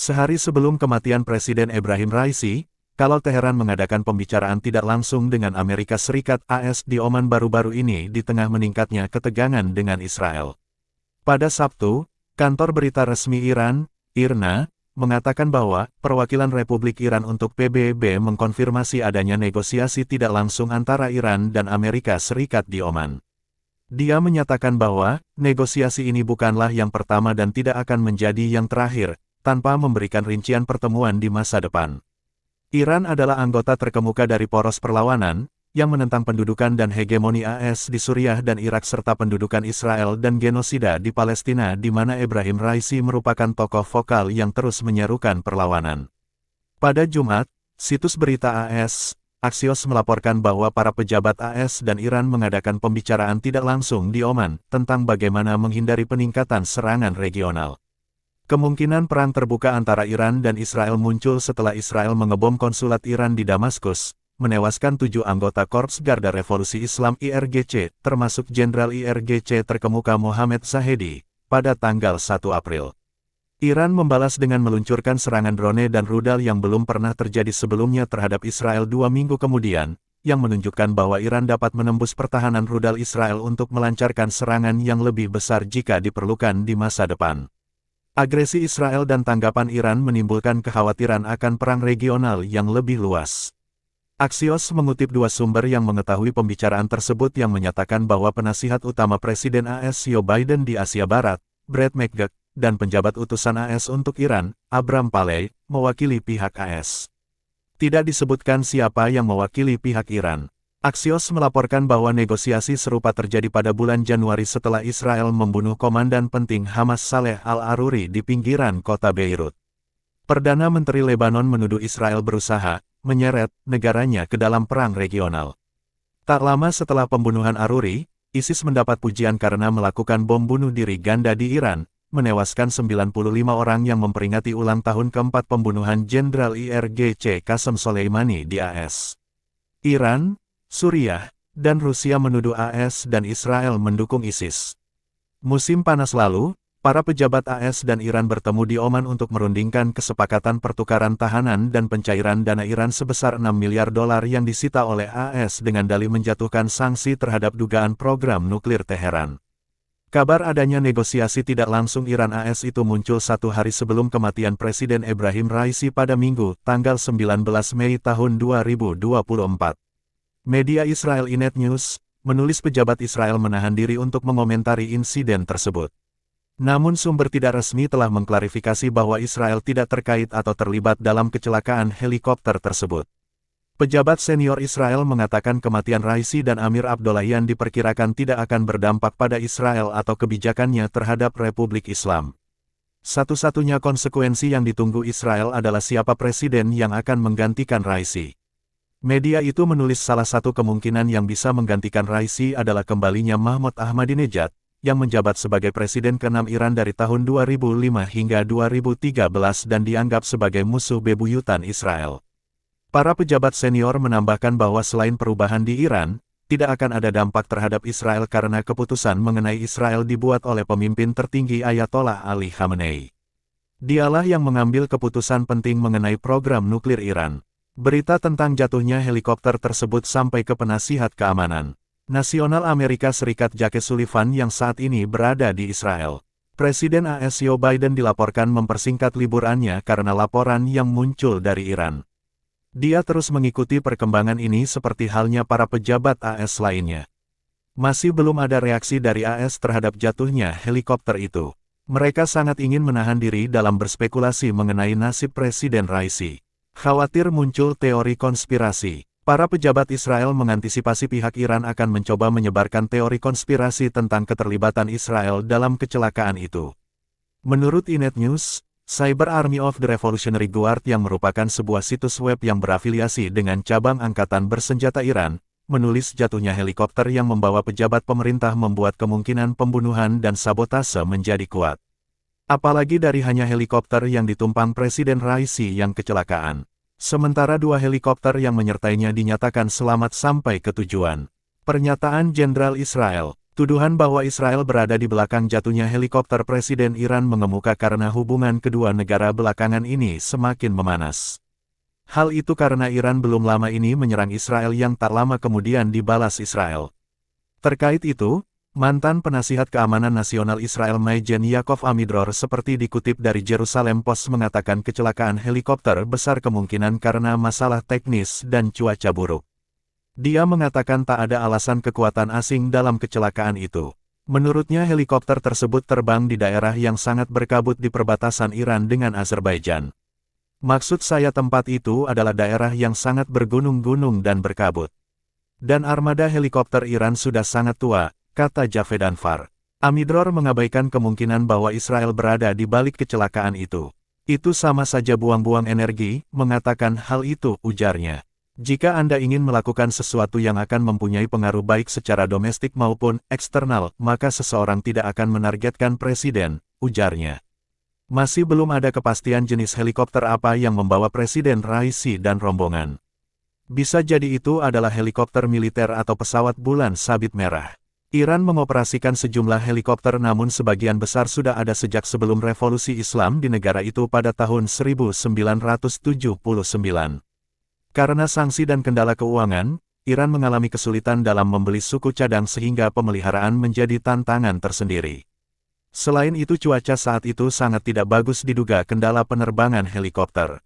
Sehari sebelum kematian Presiden Ebrahim Raisi, kalau Teheran mengadakan pembicaraan tidak langsung dengan Amerika Serikat (AS) di Oman baru-baru ini di tengah meningkatnya ketegangan dengan Israel. Pada Sabtu, kantor berita resmi Iran, IRNA, mengatakan bahwa perwakilan Republik Iran untuk PBB mengkonfirmasi adanya negosiasi tidak langsung antara Iran dan Amerika Serikat di Oman. Dia menyatakan bahwa negosiasi ini bukanlah yang pertama dan tidak akan menjadi yang terakhir, tanpa memberikan rincian pertemuan di masa depan. Iran adalah anggota terkemuka dari poros perlawanan, yang menentang pendudukan dan hegemoni AS di Suriah dan Irak serta pendudukan Israel dan genosida di Palestina di mana Ebrahim Raisi merupakan tokoh vokal yang terus menyerukan perlawanan. Pada Jumat, situs berita AS, Axios melaporkan bahwa para pejabat AS dan Iran mengadakan pembicaraan tidak langsung di Oman tentang bagaimana menghindari peningkatan serangan regional. Kemungkinan perang terbuka antara Iran dan Israel muncul setelah Israel mengebom konsulat Iran di Damaskus, menewaskan 7 anggota Korps Garda Revolusi Islam IRGC, termasuk Jenderal IRGC terkemuka Mohammad Zahedi, pada tanggal 1 April. Iran membalas dengan meluncurkan serangan drone dan rudal yang belum pernah terjadi sebelumnya terhadap Israel 2 minggu kemudian, yang menunjukkan bahwa Iran dapat menembus pertahanan rudal Israel untuk melancarkan serangan yang lebih besar jika diperlukan di masa depan. Agresi Israel dan tanggapan Iran menimbulkan kekhawatiran akan perang regional yang lebih luas. Axios mengutip 2 sumber yang mengetahui pembicaraan tersebut yang menyatakan bahwa penasihat utama Presiden AS Joe Biden di Asia Barat, Brett McGurk, dan penjabat utusan AS untuk Iran, Abram Paley, mewakili pihak AS. Tidak disebutkan siapa yang mewakili pihak Iran. Axios melaporkan bahwa negosiasi serupa terjadi pada bulan Januari setelah Israel membunuh komandan penting Hamas Saleh al-Aruri di pinggiran kota Beirut. Perdana Menteri Lebanon menuduh Israel berusaha menyeret negaranya ke dalam perang regional. Tak lama setelah pembunuhan Aruri, ISIS mendapat pujian karena melakukan bom bunuh diri ganda di Iran, menewaskan 95 orang yang memperingati ulang tahun keempat pembunuhan Jenderal IRGC Qasem Soleimani di AS. Iran, Suriah, dan Rusia menuduh AS dan Israel mendukung ISIS. Musim panas lalu, para pejabat AS dan Iran bertemu di Oman untuk merundingkan kesepakatan pertukaran tahanan dan pencairan dana Iran sebesar $6 miliar yang disita oleh AS dengan dalih menjatuhkan sanksi terhadap dugaan program nuklir Teheran. Kabar adanya negosiasi tidak langsung Iran-AS itu muncul 1 hari sebelum kematian Presiden Ebrahim Raisi pada Minggu, tanggal 19 Mei tahun 2024. Media Israel Inet News menulis pejabat Israel menahan diri untuk mengomentari insiden tersebut. Namun sumber tidak resmi telah mengklarifikasi bahwa Israel tidak terkait atau terlibat dalam kecelakaan helikopter tersebut. Pejabat senior Israel mengatakan kematian Raisi dan Amir Abdollahian diperkirakan tidak akan berdampak pada Israel atau kebijakannya terhadap Republik Islam. Satu-satunya konsekuensi yang ditunggu Israel adalah siapa presiden yang akan menggantikan Raisi. Media itu menulis salah satu kemungkinan yang bisa menggantikan Raisi adalah kembalinya Mahmoud Ahmadinejad, yang menjabat sebagai Presiden ke-6 Iran dari tahun 2005 hingga 2013 dan dianggap sebagai musuh bebuyutan Israel. Para pejabat senior menambahkan bahwa selain perubahan di Iran, tidak akan ada dampak terhadap Israel karena keputusan mengenai Israel dibuat oleh pemimpin tertinggi Ayatollah Ali Khamenei. Dialah yang mengambil keputusan penting mengenai program nuklir Iran. Berita tentang jatuhnya helikopter tersebut sampai ke penasihat keamanan nasional Amerika Serikat Jake Sullivan yang saat ini berada di Israel. Presiden AS Joe Biden dilaporkan mempersingkat liburannya karena laporan yang muncul dari Iran. Dia terus mengikuti perkembangan ini seperti halnya para pejabat AS lainnya. Masih belum ada reaksi dari AS terhadap jatuhnya helikopter itu. Mereka sangat ingin menahan diri dalam berspekulasi mengenai nasib Presiden Raisi. Khawatir muncul teori konspirasi. Para pejabat Israel mengantisipasi pihak Iran akan mencoba menyebarkan teori konspirasi tentang keterlibatan Israel dalam kecelakaan itu. Menurut Inet News, Cyber Army of the Revolutionary Guard yang merupakan sebuah situs web yang berafiliasi dengan cabang angkatan bersenjata Iran, menulis jatuhnya helikopter yang membawa pejabat pemerintah membuat kemungkinan pembunuhan dan sabotase menjadi kuat. Apalagi dari hanya helikopter yang ditumpang Presiden Raisi yang kecelakaan. Sementara 2 helikopter yang menyertainya dinyatakan selamat sampai ke tujuan. Pernyataan Jenderal Israel, Tuduhan bahwa Israel berada di belakang jatuhnya helikopter Presiden Iran mengemuka karena hubungan kedua negara belakangan ini semakin memanas. Hal itu karena Iran belum lama ini menyerang Israel yang tak lama kemudian dibalas Israel. Terkait itu, mantan penasihat keamanan nasional Israel Majen Yaakov Amidror seperti dikutip dari Jerusalem Post mengatakan kecelakaan helikopter besar kemungkinan karena masalah teknis dan cuaca buruk. Dia mengatakan tak ada alasan kekuatan asing dalam kecelakaan itu. Menurutnya helikopter tersebut terbang di daerah yang sangat berkabut di perbatasan Iran dengan Azerbaijan. Maksud saya tempat itu adalah daerah yang sangat bergunung-gunung dan berkabut. Dan armada helikopter Iran sudah sangat tua, kata Javed Anfar. Amidror mengabaikan kemungkinan bahwa Israel berada di balik kecelakaan itu. Itu sama saja buang-buang energi, mengatakan hal itu, ujarnya. Jika Anda ingin melakukan sesuatu yang akan mempunyai pengaruh baik secara domestik maupun eksternal, maka seseorang tidak akan menargetkan presiden, ujarnya. Masih belum ada kepastian jenis helikopter apa yang membawa Presiden Raisi dan rombongan. Bisa jadi itu adalah helikopter militer atau pesawat bulan sabit merah. Iran mengoperasikan sejumlah helikopter namun sebagian besar sudah ada sejak sebelum revolusi Islam di negara itu pada tahun 1979. Karena sanksi dan kendala keuangan, Iran mengalami kesulitan dalam membeli suku cadang sehingga pemeliharaan menjadi tantangan tersendiri. Selain itu cuaca saat itu sangat tidak bagus diduga kendala penerbangan helikopter.